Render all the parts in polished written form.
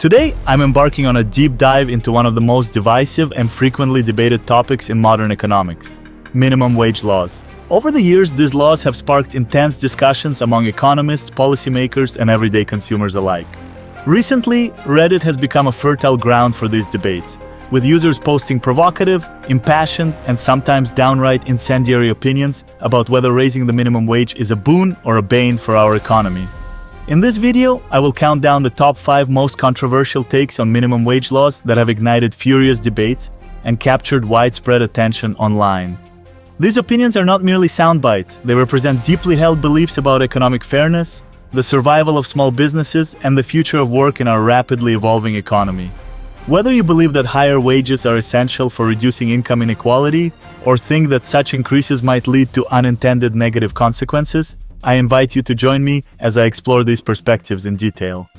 Today, I'm embarking on a deep dive into one of the most divisive and frequently debated topics in modern economics: minimum wage laws. Over the years, these laws have sparked intense discussions among economists, policymakers, and everyday consumers alike. Recently, Reddit has become a fertile ground for these debates, with users posting provocative, impassioned, and sometimes downright incendiary opinions about whether raising the minimum wage is a boon or a bane for our economy. In this video, I will count down the top 5 most controversial takes on minimum wage laws that have ignited furious debates and captured widespread attention online. These opinions are not merely sound bites. They represent deeply held beliefs about economic fairness, the survival of small businesses, and the future of work in our rapidly evolving economy. Whether you believe that higher wages are essential for reducing income inequality, or think that such increases might lead to unintended negative consequences, I invite you to join me as I explore these perspectives in detail.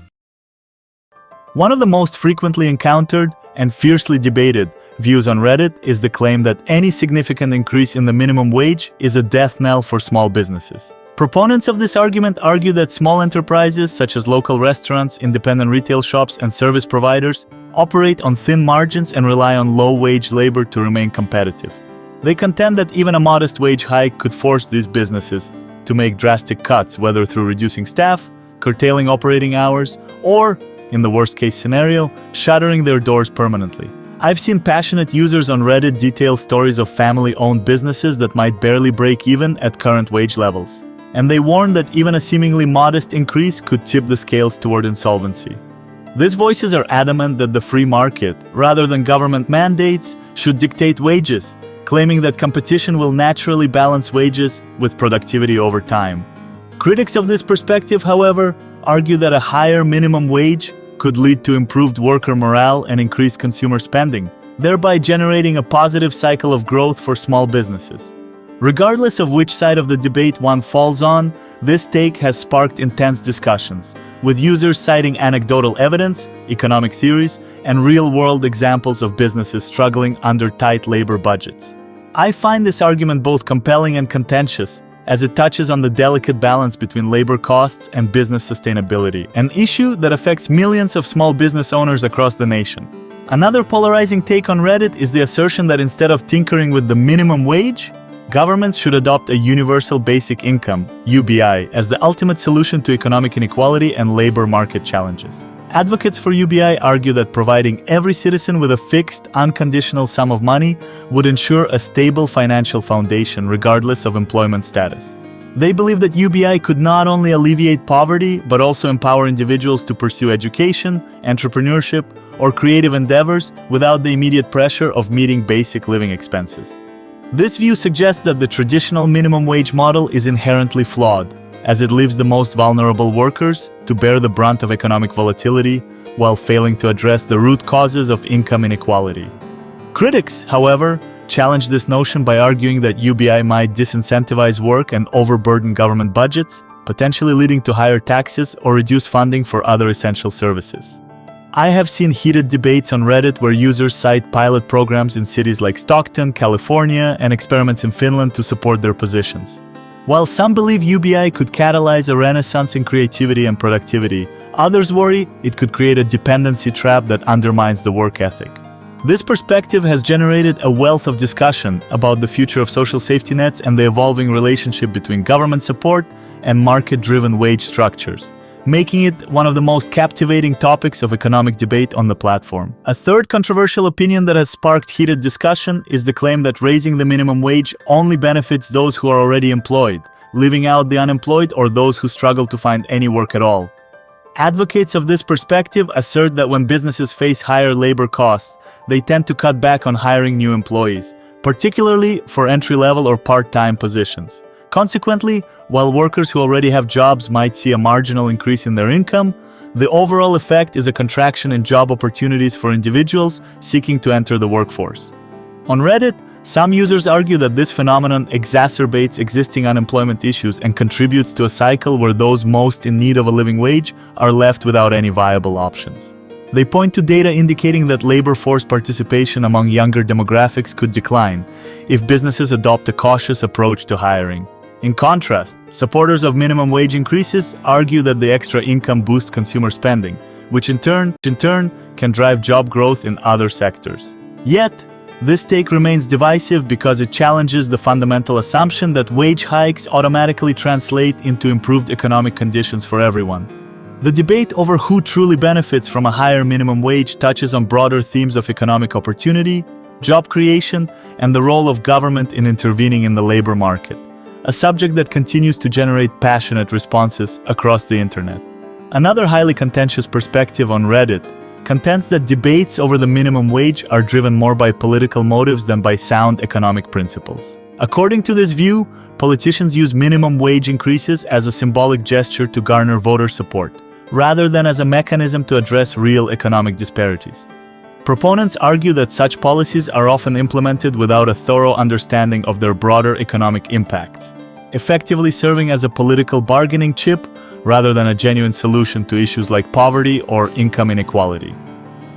One of the most frequently encountered and fiercely debated views on Reddit is the claim that any significant increase in the minimum wage is a death knell for small businesses. Proponents of this argument argue that small enterprises such as local restaurants, independent retail shops, and service providers operate on thin margins and rely on low-wage labor to remain competitive. They contend that even a modest wage hike could force these businesses to make drastic cuts, whether through reducing staff, curtailing operating hours, or, in the worst-case scenario, shuttering their doors permanently. I've seen passionate users on Reddit detail stories of family-owned businesses that might barely break even at current wage levels, and they warn that even a seemingly modest increase could tip the scales toward insolvency. These voices are adamant that the free market, rather than government mandates, should dictate wages, claiming that competition will naturally balance wages with productivity over time. Critics of this perspective, however, argue that a higher minimum wage could lead to improved worker morale and increased consumer spending, thereby generating a positive cycle of growth for small businesses. Regardless of which side of the debate one falls on, this take has sparked intense discussions, with users citing anecdotal evidence, economic theories, and real-world examples of businesses struggling under tight labor budgets. I find this argument both compelling and contentious, as it touches on the delicate balance between labor costs and business sustainability, an issue that affects millions of small business owners across the nation. Another polarizing take on Reddit is the assertion that instead of tinkering with the minimum wage, governments should adopt a universal basic income, UBI, as the ultimate solution to economic inequality and labor market challenges. Advocates for UBI argue that providing every citizen with a fixed, unconditional sum of money would ensure a stable financial foundation regardless of employment status. They believe that UBI could not only alleviate poverty, but also empower individuals to pursue education, entrepreneurship, or creative endeavors without the immediate pressure of meeting basic living expenses. This view suggests that the traditional minimum wage model is inherently flawed, as it leaves the most vulnerable workers to bear the brunt of economic volatility while failing to address the root causes of income inequality. Critics, however, challenge this notion by arguing that UBI might disincentivize work and overburden government budgets, potentially leading to higher taxes or reduced funding for other essential services. I have seen heated debates on Reddit where users cite pilot programs in cities like Stockton, California, and experiments in Finland to support their positions. While some believe UBI could catalyze a renaissance in creativity and productivity, others worry it could create a dependency trap that undermines the work ethic. This perspective has generated a wealth of discussion about the future of social safety nets and the evolving relationship between government support and market-driven wage structures, making it one of the most captivating topics of economic debate on the platform. A third controversial opinion that has sparked heated discussion is the claim that raising the minimum wage only benefits those who are already employed, leaving out the unemployed or those who struggle to find any work at all. Advocates of this perspective assert that when businesses face higher labor costs, they tend to cut back on hiring new employees, particularly for entry-level or part-time positions. Consequently, while workers who already have jobs might see a marginal increase in their income, the overall effect is a contraction in job opportunities for individuals seeking to enter the workforce. On Reddit, some users argue that this phenomenon exacerbates existing unemployment issues and contributes to a cycle where those most in need of a living wage are left without any viable options. They point to data indicating that labor force participation among younger demographics could decline if businesses adopt a cautious approach to hiring. In contrast, supporters of minimum wage increases argue that the extra income boosts consumer spending, which in turn can drive job growth in other sectors. Yet, this take remains divisive because it challenges the fundamental assumption that wage hikes automatically translate into improved economic conditions for everyone. The debate over who truly benefits from a higher minimum wage touches on broader themes of economic opportunity, job creation, and the role of government in intervening in the labor market, a subject that continues to generate passionate responses across the internet. Another highly contentious perspective on Reddit contends that debates over the minimum wage are driven more by political motives than by sound economic principles. According to this view, politicians use minimum wage increases as a symbolic gesture to garner voter support, rather than as a mechanism to address real economic disparities. Proponents argue that such policies are often implemented without a thorough understanding of their broader economic impacts, effectively serving as a political bargaining chip rather than a genuine solution to issues like poverty or income inequality.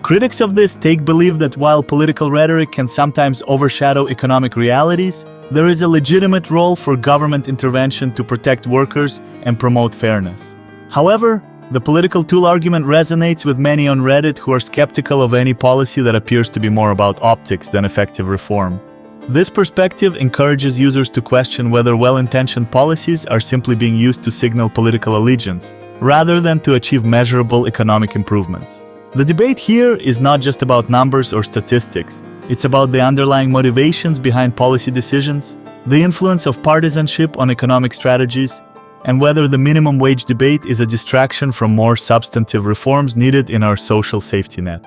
Critics of this take believe that while political rhetoric can sometimes overshadow economic realities, there is a legitimate role for government intervention to protect workers and promote fairness. However, the political tool argument resonates with many on Reddit who are skeptical of any policy that appears to be more about optics than effective reform. This perspective encourages users to question whether well-intentioned policies are simply being used to signal political allegiance, rather than to achieve measurable economic improvements. The debate here is not just about numbers or statistics. It's about the underlying motivations behind policy decisions, the influence of partisanship on economic strategies, and whether the minimum wage debate is a distraction from more substantive reforms needed in our social safety net.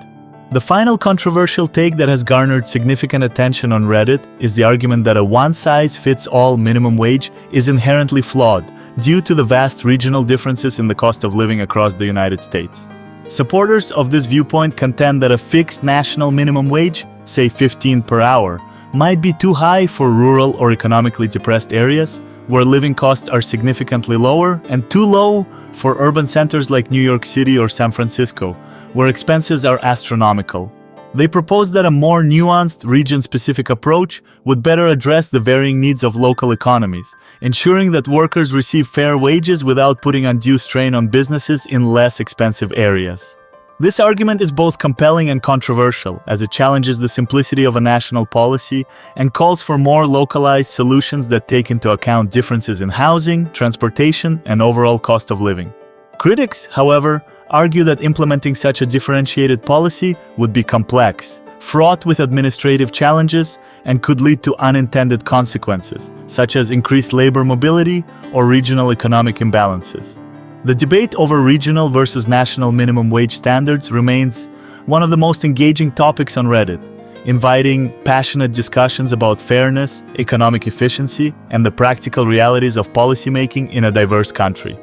The final controversial take that has garnered significant attention on Reddit is the argument that a one-size-fits-all minimum wage is inherently flawed due to the vast regional differences in the cost of living across the United States. Supporters of this viewpoint contend that a fixed national minimum wage, say $15 per hour, might be too high for rural or economically depressed areas, where living costs are significantly lower, and too low for urban centers like New York City or San Francisco, where expenses are astronomical. They propose that a more nuanced, region-specific approach would better address the varying needs of local economies, ensuring that workers receive fair wages without putting undue strain on businesses in less expensive areas. This argument is both compelling and controversial, as it challenges the simplicity of a national policy and calls for more localized solutions that take into account differences in housing, transportation, and overall cost of living. Critics, however, argue that implementing such a differentiated policy would be complex, fraught with administrative challenges, and could lead to unintended consequences, such as increased labor mobility or regional economic imbalances. The debate over regional versus national minimum wage standards remains one of the most engaging topics on Reddit, inviting passionate discussions about fairness, economic efficiency, and the practical realities of policymaking in a diverse country.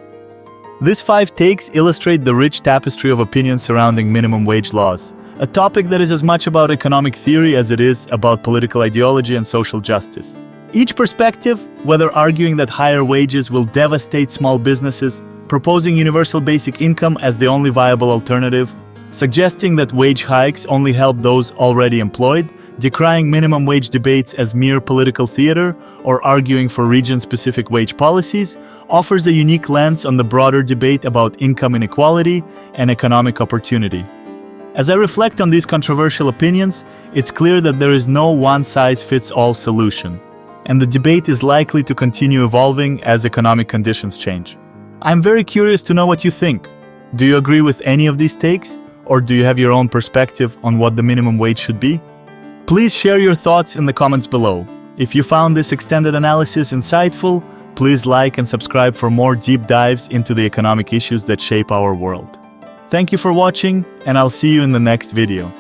These 5 takes illustrate the rich tapestry of opinions surrounding minimum wage laws, a topic that is as much about economic theory as it is about political ideology and social justice. Each perspective, whether arguing that higher wages will devastate small businesses, proposing universal basic income as the only viable alternative, suggesting that wage hikes only help those already employed, decrying minimum wage debates as mere political theater, or arguing for region-specific wage policies, offers a unique lens on the broader debate about income inequality and economic opportunity. As I reflect on these controversial opinions, it's clear that there is no one-size-fits-all solution, and the debate is likely to continue evolving as economic conditions change. I'm very curious to know what you think. Do you agree with any of these takes, or do you have your own perspective on what the minimum wage should be? Please share your thoughts in the comments below. If you found this extended analysis insightful, please like and subscribe for more deep dives into the economic issues that shape our world. Thank you for watching, and I'll see you in the next video.